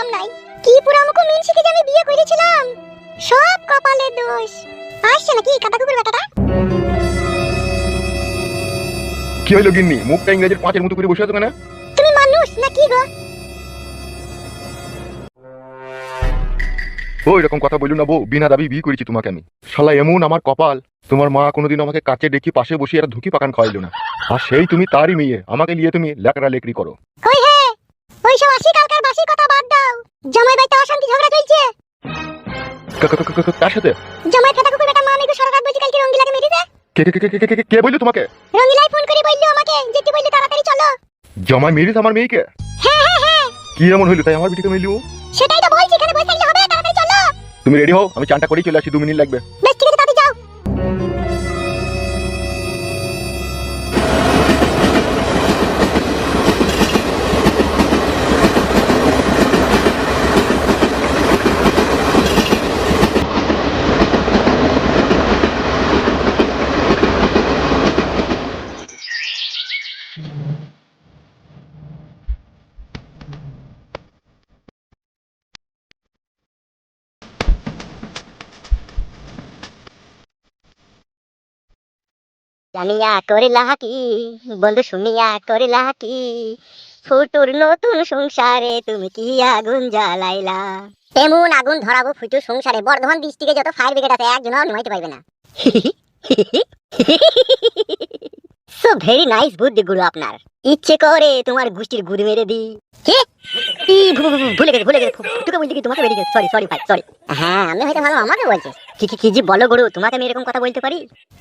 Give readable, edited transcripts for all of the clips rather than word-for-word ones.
দাম নাই। কি পুরামুখো মিনসিকে যে আমি বিয়ে করেছিলাম, সব কপালের দোষ। আসছে নাকি কাটা কুকুর বেটাটা? কি হইলো গিন্নি, মুখটা ইংরেজির 5-এর মতো করে বসে আছো কেন? তুমি মানুষ না কি গো? ও এরকম কথা বললো না বউ, বিনা দাবি বিয়ে করেছি তোমাকে আমি। শালা এমন আমার কপাল, তোমার মা কোনোদিন আমাকে কাছে ডেকে পাশে বসিয়ে একটা ধুকি পাকান খাওয়াইলো না। আর সেই তুমি তারই মেয়ে, আমাকে নিয়ে তুমি লেকড়া লেকড়ি করো। কই হে, ওই সব আসি কালকার বাসি কথা বাদ দাও। জামাই বাইতে অশান্তি ঝগড়া চলছে। কার সাথে? জামাই কাটা কুকুর বেটা, মা আমি সারা রাত বলছি কালকে রঙ্গিলাকে মেরেছে। কে বললো তোমাকে? রঙ্গিলাই ফোন করে বললো আমাকে, যেতে বললি তাড়াতাড়ি চলো। জামাই মেরিস আমার মেয়েকে? হ্যাঁ হ্যাঁ হ্যাঁ। কি এমন হইলো তাই আমার বিটিকে মেলিও? সেটাই তো বলছি, এখানে বসে থাকলে হবে? তাড়াতাড়ি চলো। তুমি রেডি হও, আমি চানটা করেই চলে আসি, 2 মিনিট লাগবে। বেশ ঠিক আছে, তাড়াতাড়ি যাও। জানিয়া করিলা কি বন্ধু, শুনিয়া করিলা কি, ফুটুর নতুন সংসারে তুমি কি আগুন জ্বালাইলা। এমন আগুন ধরাবো ফুটুর সংসারে, বর্ধমান ডিস্ট্রিক্টে যত ফায়ার ব্রিগেড আছে একজনও নিভাইতে পারবে না। সো ভেরি নাইস বুদ্ধি গুরু আপনার। ইচ্ছে করে তোমার গুষ্টির গুড় মেরে দি। কি? ভুলে গেছে তোকে বলতে কি তোমাকে বেরিয়ে গেছে। সরি ভাই, সরি। হ্যাঁ আমি হয়তো ভালো আমাকে বলছিস। কি জি বলো গুরু, তোমাকে আমি এরকম কথা বলতে পারি?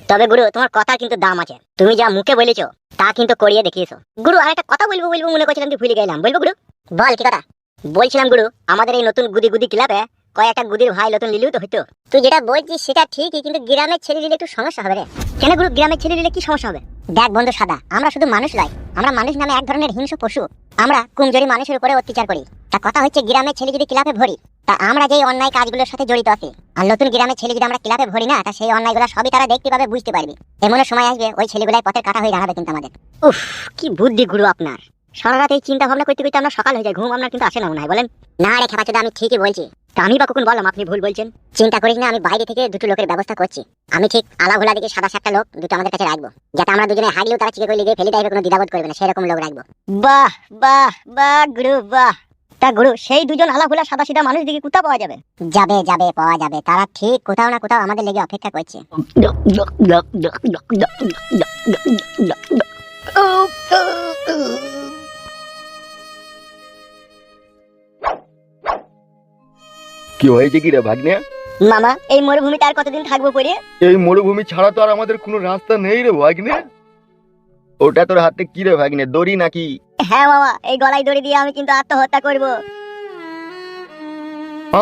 তবে গুরু তোমার কথা কিন্তু দাম আছে, তুমি যা মুখে বলেছো তা কিন্তু করিয়ে দেখিয়েছো। গুরু আরেকটা কথা বলবো মনে করছিলাম, তুই ভুলে গেলাম। বলবো গুরু? বল কি কথা? বলছিলাম গুরু, আমাদের এই নতুন গুদি ক্লাবে কয়েকটা গুদির ভাই নতুন লিলেও তো হইতো। তুই যেটা বলছিস সেটা ঠিকই, কিন্তু গ্রামের ছেলে দিলে একটু সমস্যা হবে রে। কেন গুরু, গ্রামের ছেলে দিলে কি সমস্যা হবে? দেখ বন্ধু সাদা, আমরা শুধু মানুষ নয়, আমরা মানুষ নামে এক ধরনের হিংস্র পশু। আমরা কুমজোরি মানুষের উপরে অত্যাচার করি। তা কথা হচ্ছে, গ্রামের ছেলে যদি ক্লাবে ভরি, তা আমরা যেই অন্যায় কাজগুলোর সাথে জড়িত আছি, আর নতুন গ্রামের ছেলে যদি আমরা ক্লাবে ভরি না, তা সেই অন্যায়গুলো সবই তারা দেখতে পাবে, বুঝতে পারবে। এমনও সময় আসবে ওই ছেলেগুলাই পথের কাটা হয়ে দাঁড়াবে কিন্তু আমাদের। উফ, কি বুদ্ধি গুরু আপনার। সারা রাত এই চিন্তা ভাবনা করতে করতে আমরা সকাল হয়ে যায়, ঘুম আপনার কিন্তু আসে না মনে হয়, বলেন? না রে খেপাচোদা, আমি ঠিকই বলছি। তা আমি বা কখন বললাম আপনি ভুল বলছেন? চিন্তা করিস না, আমি বাইরে থেকে দুটো লোকের ব্যবস্থা করছি। আমি ঠিক আলাভোলা দিকে 7-8টা লোক দুটো আমাদের কাছে রাখবো, যাতে আমরা দুজনে হারিয়েও তারা চিকে করে লিগে ফেলে দেয়, কোনো দ্বিধাবোধ করবে না, সেরকম লোক রাখবো। বাহ বাহ বাহ গুরু বাহ। তা গুরু, সেই দুজন আলাভোলা সাদা সিধা মানুষ দিকে কোথাও পাওয়া যাবে? যাবে পাওয়া যাবে, তারা ঠিক কোথাও না কোথাও আমাদের লেগে অপেক্ষা করছে। কি হয়েছে কি রে ভাগ্নে? মামা, এই মরুভূমিতে আর কতদিন থাকবো পড়ে? এই মরুভূমি ছাড়া তো আর আমাদের কোনো রাস্তা নেই রে ভাগ্নে। ওটা তোর হাতে কি রে ভাগ্নে, দড়ি নাকি? হ্যাঁ মামা, এই গলায় দড়ি দিয়ে আমি কিন্তু আত্মহত্যা করব।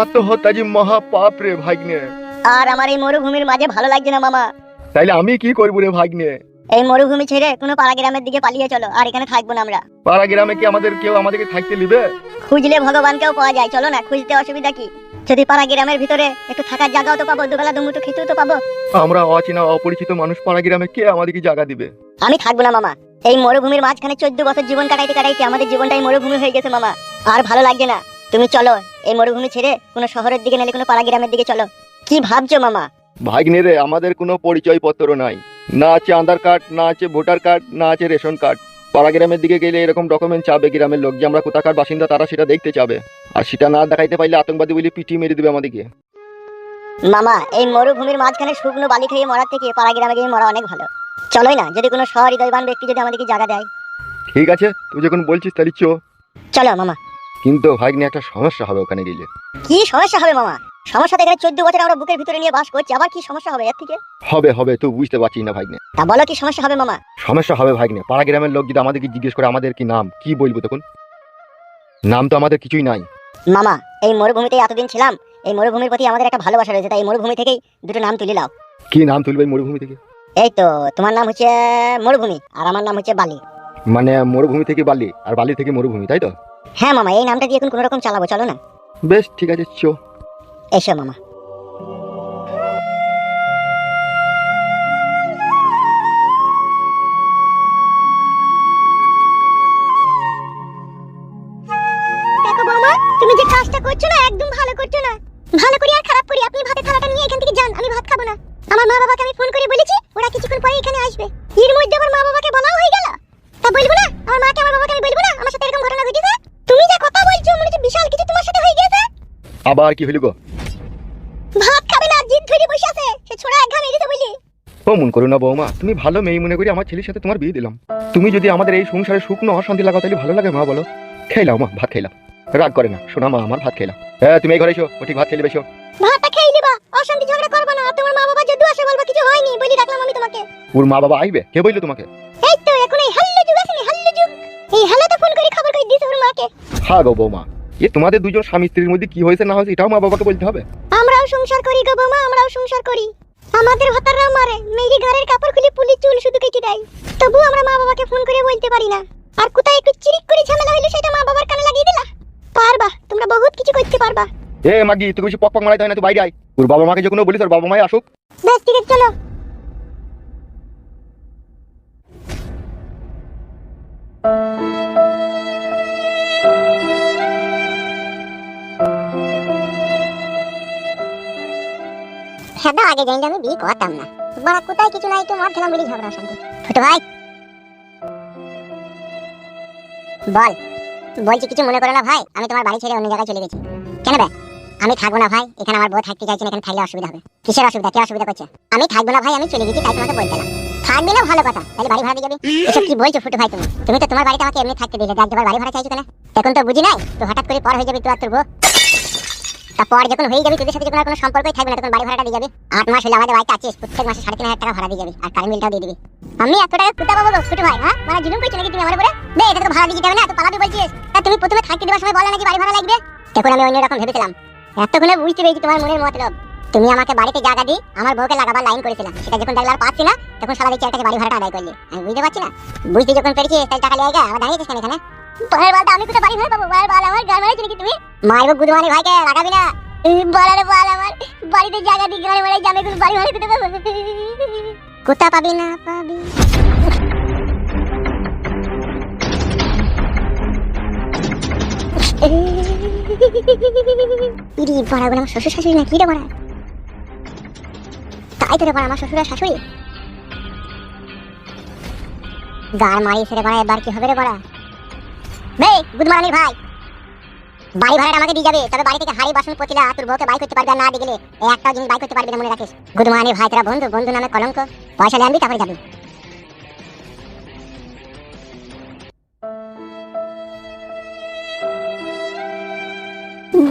আত্মহত্যা যে মহা পাপ রে ভাগ্নে। আর আমার এই মরুভূমির মাঝে ভালো লাগছে না মামা। তাইলে আমি কি করবো রে ভাগ্নে? এই মরুভূমি ছেড়ে কোনো পাড়া গ্রামের দিকে পালিয়ে চলো, আর এখানে থাকবো না আমরা। পাড়া গ্রামে কি কেউ আমাদেরকে থাকতে দিবে? খুঁজলে ভগবানকেও পাওয়া যায়, চলো না, খুঁজতে অসুবিধা কি? যদি পাড়া গ্রামের ভিতরে একটু থাকার জায়গাও তো পাবো, দুবেলা দুমুঠো খেতেও তো পাবো। আমরা অচেনা অপরিচিত মানুষ, পাড়া গ্রামে কে আমাদেরকে জায়গা দিবে? আমি থাকবো না মামা। এই মরুভূমির মাঝখানে 14 বছর জীবন কাটাইতে আমাদের জীবনটাই মরুভূমি হয়ে গেছে মামা। আর ভালো লাগছে না। তুমি চলো এই মরুভূমি ছেড়ে কোনো শহরের দিকে, নাহলে কোনো পাড়া গ্রামের দিকে চলো। কি ভাবছো মামা? ভাগ্নে রে, আমাদের কোনো পরিচয় পত্র নাই, না আছে আধার কার্ড, না আছে ভোটার কার্ড, না আছে রেশন কার্ড। পাড়া গ্রামের দিকে গেলে এরকম ডকুমেন্ট চাবে গ্রামের লোক, যে আমরা কোথাকার বাসিন্দা তারা সেটা দেখতে চাবে। আর সেটা না দেখাইতে পারলে আতঙ্কবাদী বলে পিটিয়ে মেরে দিবে আমাদেরকে। মামা, এই মরুভূমির মাঝখানে শুকনো বালি খেয়ে মরার থেকে পাড়া গ্রামে গিয়ে মরা অনেক ভালো। চলোই না, যদি কোনো সহৃদয়বান ব্যক্তি যদি আমাদেরকে জায়গা দেয়। ঠিক আছে, তুই যখন বলছিস তাহলে চলো মামা। কিন্তু ভাগ্নে একটা সমস্যা হবে ওখানে গেলে। কি সমস্যা হবে মামা? সমস্যা তো এখানে 14 বছর আমরা বুকের ভিতরে নিয়ে বাস করছি, আবার কি সমস্যা হবে এর থেকে? হবে তুই বুঝতে পারছিস না ভাগ্নে। তা বলো কি সমস্যা হবে মামা? সমস্যা হবে ভাগ্নে, পাড়া গ্রামের লোক যদি আমাদেরকে জিজ্ঞেস করে আমাদের কি নাম, কি বলবো তখন? নাম তো আমাদের কিছুই নাই। মামা, এই মরুভূমিতে এতদিন ছিলাম, এই মরুভূমির প্রতি আমাদের একটা ভালোবাসা রয়েছে, তাই এই মরুভূমি থেকেই দুটো নাম তুলে নাও। কি নাম তুলবে এই মরুভূমি থেকে? এই তো, তোমার নাম হচ্ছে মরুভূমি, আর আমার নাম হচ্ছে বালি। মানে মরুভূমি থেকে বালি, আর বালি থেকে মরুভূমি, তাই তো? হ্যাঁ মামা, এই নামটা দিয়ে এখন কোনো রকম চালাবো, চলো না। বেশ ঠিক আছে, এসো মামা। দেখো বৌমা, মা তুমি যে কাজটা করছো না একদম ভালো করছো না। ভালো করি আর খারাপ করি আপনি ভাতের থালাটা নিয়ে এখান থেকে যান, আমি ভাত খাবো না। আমার মা বাবাকে আমি ফোন করে বলেছি ওরা কিছুক্ষণ পরে এখানে আসবে। এর মধ্যে আমার মা বাবাকে বলাও হয়ে গেল। তা বলবো না আমার মাকে আমার বাবাকে আমি বলবো না আমার সাথে এরকম ঘটনা ঘটেছে? তুমি যা কথা বলছো মনে হচ্ছে বিশাল কিছু তোমার সাথে হয়ে গেছে। আবার কি হইল গো? ভাত খাবে না জিদ ধরে বসে আছে, সে ছোড়া এক ঘা মেরে বলি। ও মন করো না বৌমা, তুমি ভালো মেয়ে মনে করি আমার ছেলের সাথে তোমার বিয়ে দিলাম। তুমি যদি আমাদের এই সংসারে সুখ না অশান্তি লাগাও তাহলে ভালো লাগে মা বলো? খেলাও মা, ভাত খেলাম। রাগ করে না শোনা মা, আমার ভাত খেলাম। হ্যাঁ তুমি এই ঘরে এসো, ও ঠিক ভাত খেলে বেশো। ভাতটা খেয়ে নিবা, অশান্তি ঝগড়া করবা না। আর তোমার মা বাবা যদি আসে বলবা কিছু হয়নি বলি রাখলাম আমি তোমাকে। ওর মা বাবা আইবে? কে বললো তোমাকে? এই তো এখন এই হ্যালো যুগ আছে, হ্যালো যুগ। এই হ্যালো তো ফোন করে খবর কই দিছে ওর মাকে। হ্যাঁ গো বৌমা, এ তোমাদের দুজন স্বামী স্ত্রীর মধ্যে কি হয়েছে না হয়েছে এটাও মা বাবাকে বলতে হবে। আমরাও সংসার করি গো বৌমা, আমরাও সংসার করি। আমাদের ভাতাররাও মারে, মেরি ঘরের কাপড় খুলে পুলি চুল শুধু কেটে দেয়। তবু আমরা মা বাবাকে ফোন করে বলতে পারি না। আর কোথায় একটু চিরিক করে ঝামেলা হইলো সেটা মা বাবার কানে লাগিয়ে দিলা। পারবা তোমরা বহুত কিছু করতে পারবা। এ মাগি তুই বেশি পক পক মারাইতে হয় না, তুই বাইরে আয়। ওর বাবা মাকে যখন বলিস ওর বাবা মাই আসুক। বেশ ঠিক আছে চলো। হ্যাঁ আগে জানলে আমি বিয়ে করতাম না। বাড়া কোথায় কিছু নাই তো মদ খেলাম বলি ঝগড়া শান্তি। ছোট ভাই বল। বলছি কিছু মনে করো না ভাই, আমি তোমার বাড়ি ছেড়ে অন্য জায়গায় চলে গেছি। কেন বে? আমি থাকবো না ভাই, এখানে আমার বউ থাকতে চাইছে না, এখানে থাকলে অসুবিধা হবে। কিসের অসুবিধা? কে অসুবিধা করছে? আমি থাকবো না ভাই, আমি চলে গেছি তাই তোমাকে বলছিলাম। থাকবি না ভালো কথা, তাহলে বাড়ি ভাড়া দিয়ে যাবি। এসব কি বলছো ফুটু ভাই? তুমি তো তোমার বাড়িতে আমাকে এমনি থাকতে দিলে, দেখ বাড়ি ভাড়া চাইছো কেন? এখন তো বুঝি নাই তো হঠাৎ করে পর হয়ে যাবি তুই আর তোর বউ। তারপর যখন হয়ে যাবি তোদের সাথে যখন আর কোনো সম্পর্কই থাকবে না তখন বাড়ি ভাড়াটা দিয়ে যাবি। 8 মাস হলে আমাদের বাড়িতে আছিস, প্রত্যেক মাসে 3,500 টাকা ভাড়া দিয়ে যাবি আর কারেন্ট বিলটাও দিয়ে দিবি। আমি এত টাকা কোথা পাবো ফুটু ভাই? হ্যাঁ মানে জুলুম করছো নাকি তুমি আমার উপরে? বে এটা তো ভাড়া দিয়ে দিতে হবে না, তো পালাবি বলছিস। তা তুমি প্রথমে থাকতে দেওয়ার সময় বলে নাকি বাড়ি ভাড়া লাগবে? তখন আমি অন্য রকম ভেবেছিলাম, এতক্ষণে বুঝতে পেরেছি তোমার মনের মতলব। তুমি আমাকে বাড়িতে জায়গা দিয়ে আমার বউকে লাগাবার লাইন করেছিলাম, সেটা যখন দেখলে আর পাচ্ছি না তখন সারা দেখি কাছে বাড়ি ভাড়াটা আদায় করলি। আমি বুঝতে পারছি না, বুঝতে যখন পেরেছি তাই টাকা লিয়ে আবার দাঁড়িয়েছিস কেন এখানে? পরের বলতে আমি কোথায় বাড়ি ভাড়া পাবো? বল আমার গান মারাইছি নাকি তুমি? মারবো গুদমানি ভাইকে, লাগাবি না। বলারে বল আমার বাড়িতে জায়গা দিয়ে গান মারাই জামে কোনো বাড়ি ভাড়া দিতে পারবো? কোথা পাবি না পাবি। ইরি পাড়াগুলো আমার শ্বশুর শাশুড়ি না কি রে পাড়া? তাই তো রে পাড়া আমার শ্বশুর আর শাশুড়ি। গান মারি সেরে পাড়া এবার কি হবে রে পাড়া? বে গুদমারানির ভাই, বাড়ি ভাড়াটা আমাকে দিয়ে যাবে, তবে বাড়ি থেকে হাড়ি বাসন পতিলা তোর বউকে বাই করতে পারবে না দিয়ে গেলে একটাও জিনিস বাই করতে পারবে না, মনে রাখিস। গুদমারানির ভাই তোরা বন্ধু, বন্ধু নামে কলঙ্ক। পয়সা লে আনবি তারপরে যাবি।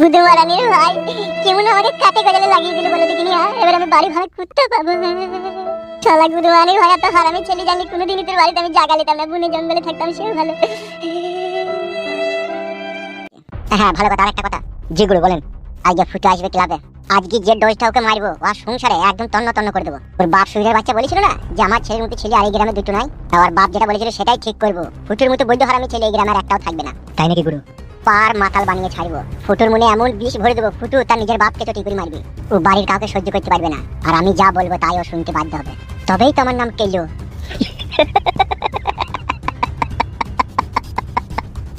গুদমারানির ভাই কেমন আমাকে কাটে গজলে লাগিয়ে দিল বলে দেখিনি। এবার আমি বাড়ি ভাড়া করতে পাবো? শালা গুদমারানির ভাই এত হারামি ছেলে, জানি কোনোদিনই তোর বাড়িতে আমি জায়গা নিতাম না, বনে জঙ্গলে থাকতাম সেও ভালো। হ্যাঁ ভালো কথা। আরেকটা কথা। জি গুরু বলেন। আজকে ফুটে আসবে ক্লাবে, আজকে যে ডোজটা ওকে মারবো আর সংসারে একদম তন্ন তন্ন করে দেবো। ওর বাপ সুরের বাচ্চা বলেছিল না যে আমার ছেলের মতো ছেলে আর এই গ্রামে দুটো নাই, আর বাপ যেটা বলেছিল সেটাই ঠিক করবো। ফুটুর মতো বৈধ হারামি ছেলে এই গ্রামের একটাও থাকবে না। তাই নাকি গুরু? পার মাতাল বানিয়ে ছাড়বো, ফুটুর মনে এমন বিষ ভরে দেবো ফুটু তার নিজের বাপকে তো টিকুরি মারবে। ও বাড়ির কাউকে সহ্য করতে পারবে না, আর আমি যা বলবো তাই ও শুনতে বাধ্য হবে। তবেই তো আমার নাম কেলো।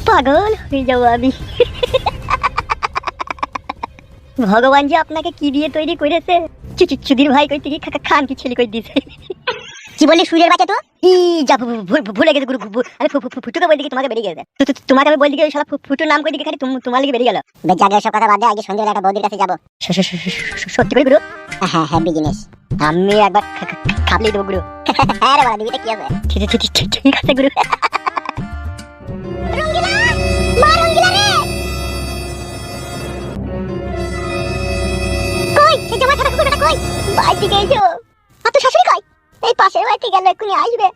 পাগল হয়ে যাবো আমি। ভগবান যে আপনাকে কি দিয়ে তৈরি করেছে। চুদির ভাই কই থেকে খান কি ছেলে কই দিয়েছে। কি বলি সুরের বাচ্চা? তো ই যা ভুলে গেছে গুরু। আমি ফুটুকে বলি কি তোমাকে বেরিয়ে গেছে। তোমাকে আমি বলি কি ওই শালা ফুটুর নাম কই দিকে খালি তোমার লিগে বেরিয়ে গেল। বেজাগে সব কথা বাদ দে, আগে সন্ধ্যাবেলা একটা বৌদির কাছে যাবো। সত্যি করে গুরু? হ্যাঁ হ্যাঁ বিজনেস। আমি একবার খাবলি দেবো গুরু। হ্যাঁ রে বাবা দিবিটা কি হবে? ঠিক আছে গুরু। রঙ্গিলা মা, রঙ্গিলা রে কই? সে জমা থাকা কুকুরটা কই? বাড়িতে গেছো? আর তো শাশুড়ি কই? এই পাশের বাড়িতে গেল, এক্ষুনি আসবে।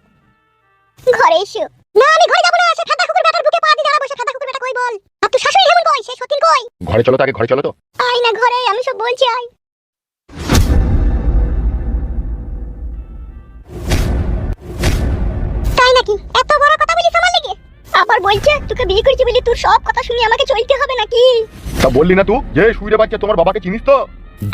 ঘরে এসো। না আমি ঘরে যাবো না, সে ফাদা কুকুর বেটার বুকে পা দিয়ে দাঁড়াবো। সে ফাদা কুকুর বেটা কই বল? আর তো শাশুড়ি হেমন কই? সে সতীন কই? ঘরে চলো তো, আগে ঘরে চলো তো। আই না ঘরে, আমি সব বলছি আই। তাই নাকি? এত বড় কথা বলিস আমার লেগে? আবার বলছে তোকে বিয়ে করেছি বলি তোর সব কথা শুনি আমাকে চলতে হবে নাকি? তা বললি না তুই যে সুইরে বাচ্চা তোমার বাবাকে চিনিস তো?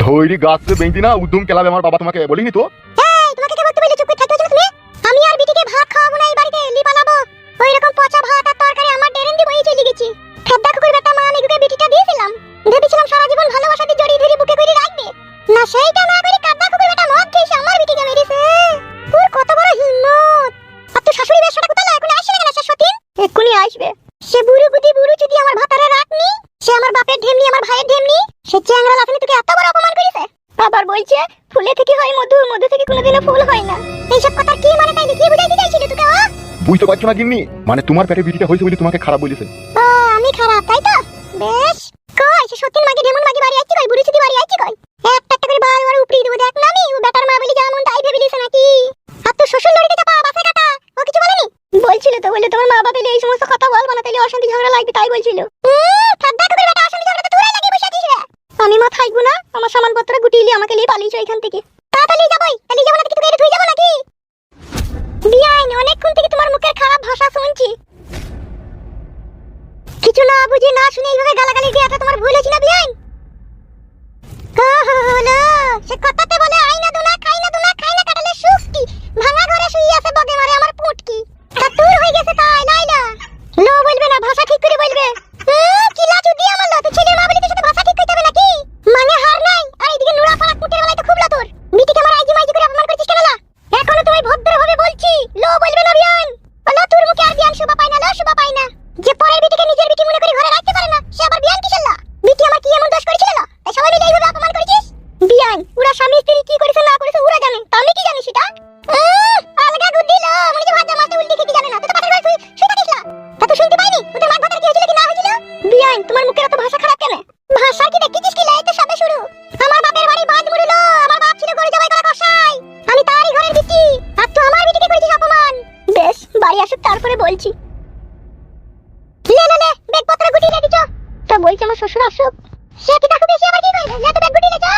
ধৈরি গাছে বেঁধি না উদ্যম কেলাবে আমার বাবা, তোমাকে বলিনি তো? এই তোমাকে কে বলতে বলি চুপ করে থাকতে হচ্ছে তুমি? আমি আর বিটিকে ভাত খাওয়াবো না এই বাড়িতে, লি বানাবো। ওই রকম পচা ভাত আর তরকারি আমার ডেরেন দি বই চলে গেছি। ফাদা কুকুর বেটা মা আমি বিটিটা সে আমার বাপের ঢেমনি, আমার ভাইয়ের ঢেমনি। সে চ্যাংড়া লাফানি তোকে এত বড় অপমান করেছে। আবার বলছে ফুলে থেকে হয় মধু, মধু থেকে কোনোদিনও ফুল হয় না। এইসব কথা কি মানে তাইলে কি বুঝাইতে চাইছিল তোকে ও? বুঝতে পারছো না গিন্নি, মানে তোমার পেটে বিটিটা হয়েছে বলে তোমাকে খারাপ বলেছে। ও আমি খারাপ তাই তো? বেশ কই সে সত্যি মাগি ঢেমন মাগি বাড়ি আসছে কই, বুড়ি ছিটি বাড়ি আসছে কই? একটা একটা করে বারবার উপরি দেবো দেখ না আমি। ও বেটার মা বলি যেমন তাই ভেবে লিছে নাকি? আর তোর শ্বশুর লড়িতে চাপা বাসে কাটা ও কিছু বলেনি? বলছিল তো, বলে তোমার মা বাবা পেলে এই সমস্ত কথা বলবা না, তাইলে অশান্তি ঝগড়া লাগবে তাই বলছিল। ঠাড্ডা করে বেটা অশান্তি ঝগড়া তো তোরাই লাগিয়ে বসে আছিস রে। আমি মা থাকবো না, আমার সামানপত্র গুটিয়ে আমাকে নিয়ে পালিয়েছো এখান থেকে। তাড়াতাড়ি যাবই, তাহলে যাবো না কি তোকে এটা ধুই যাবো নাকি? বিয়াইন অনেকক্ষণ থেকে তোমার মুখের খারাপ ভাষা শুনছি। কিছু না বুঝি না শুনে এইভাবে গালাগালি দেওয়াটা তোমার ভুল হয়েছে না বিয়াইন? হলো সে কথাতে বলে আইনা দুনা খাইনা দুনা খাইনা কাটালে সুস্তি ভাঙা ঘরে শুয়ে আছে বগে মারে আমার পুটকি। তা তোর হয়ে গেছে তাই লাইলা। লো বলবে না, ভাষা ঠিক করে বলবে। কি লাজু দিয়ে আমার তো ছেলে মা বলি তোর সাথে ভাষা ঠিক করতে হবে নাকি? মানে হার নাই আর এইদিকে নুরা পাড়া কুটের বেলায় তো খুব লাতর। বিটিকে আমার আইজি মাইজি করে অপমান করছিস কেন লা? এখনো তোমায় ভদ্রভাবে বলছি লো বলবে না বিয়ান। লো তোর মুখে আর বিয়ান শোভা পায় না, লো শোভা পায় না। যে পরের বিটিকে নিজের বিটি মনে করে ঘরে রাখতে পারে না সে আবার বিয়ান কিসের লা? বিটি আমার কি এমন দোষ করেছিল লা তাই সবাই মিলে এইভাবে অপমান করেছিস? বিয়ান ওরা স্বামী স্ত্রী কি করেছে না করেছে ওরা জানে, তা আমি কি জানি সেটা? আলগা গুদ্দি লো মানে যে ভাজা মাছটা উল্টে খেতে জানে না, তো পাটার ঘরে শুই থাকিস লা? তা তো শুনতে পাইনি ওদের মাছ ভাতের কি হয়েছিল কি না হয়েছিল? বিয়ান তোমার মুখের এত ভাষা খারাপ কেন? ভাষা কি দেখছিস কি লাই তো সবে শুরু। আমার বাপের বাড়ি বাজ মুড়িলো, আমার বাপ ছিল গরু জবাই করা কসাই, আমি তারই ঘরের বিটি, আর তুই আমার বিটিকে করেছিস অপমান। বেশ বাড়ি আসুক তারপরে বলছি। লে লে লে ব্যাগপত্র গুটিয়ে দিছ। তা বলছি আমার শ্বশুর আসুক, সে কি তাকে বেশি আবার কি কইবে? লে তো ব্যাগ গুটিয়ে লে যা।